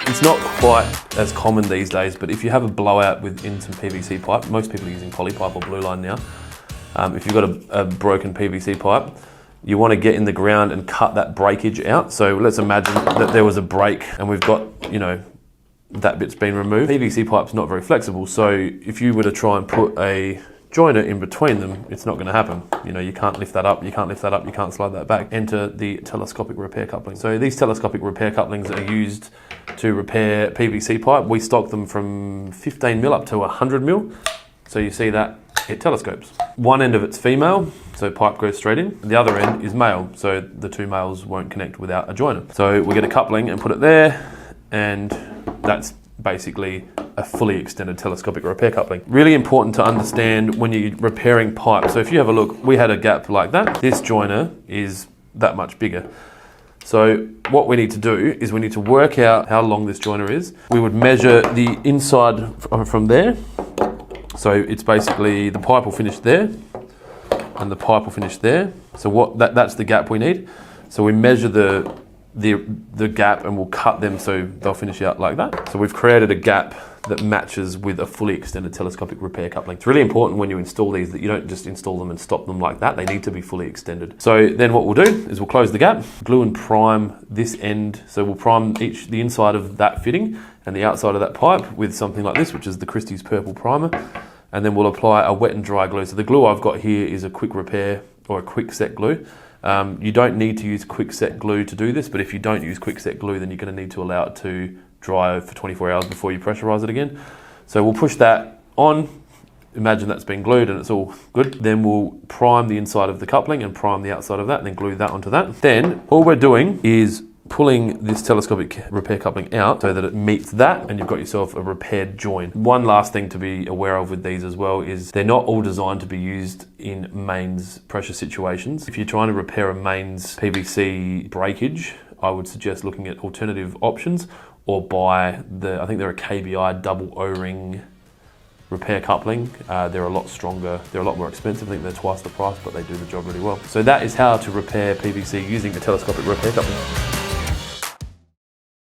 It's not quite as common these days, but if you have a blowout in some PVC pipe, most people are using poly pipe or blue line now. If you've got a broken PVC pipe, you want to get in the ground and cut that breakage out. So let's imagine that there was a break and we've got, that bit's been removed. PVC pipe's not very flexible, so if you were to try and put a joiner in between them, it's not going to happen. You can't lift that up, you can't slide that back. Enter the telescopic repair coupling. So these telescopic repair couplings are used to repair PVC pipe. We stock them from 15 mil up to 100 mil. So you see that it telescopes. One end of it's female, so pipe goes straight in. The other end is male, so the two males won't connect without a joiner. So we get a coupling and put it there, and that's basically a fully extended telescopic repair coupling. Really important to understand when you're repairing pipe. So if you have a look, we had a gap like that. This joiner is that much bigger. So what we need to do is we need to work out how long this joiner is. We would measure the inside from there. So it's basically the pipe will finish there and the pipe will finish there. So that's the gap we need. So we measure the gap and we'll cut them so they'll finish out like that. So we've created a gap that matches with a fully extended telescopic repair coupling. It's really important when you install these that you don't just install them and stop them like that. They need to be fully extended. So then what we'll do is we'll close the gap, glue and prime this end. So we'll prime the inside of that fitting and the outside of that pipe with something like this, which is the Christie's purple primer. And then we'll apply a wet and dry glue. So the glue I've got here is a quick repair or a quick set glue. You don't need to use quick set glue to do this, but if you don't use quick set glue, then you're going to need to allow it to dry for 24 hours before you pressurize it again. So we'll push that on. Imagine that's been glued and it's all good. Then we'll prime the inside of the coupling and prime the outside of that and then glue that onto that. Then all we're doing is pulling this telescopic repair coupling out so that it meets that and you've got yourself a repaired join. One last thing to be aware of with these as well is they're not all designed to be used in mains pressure situations. If you're trying to repair a mains PVC breakage, I would suggest looking at alternative options or buy I think they're a KBI double O-ring repair coupling. They're a lot stronger, they're a lot more expensive. I think they're twice the price, but they do the job really well. So that is how to repair PVC using a telescopic repair coupling.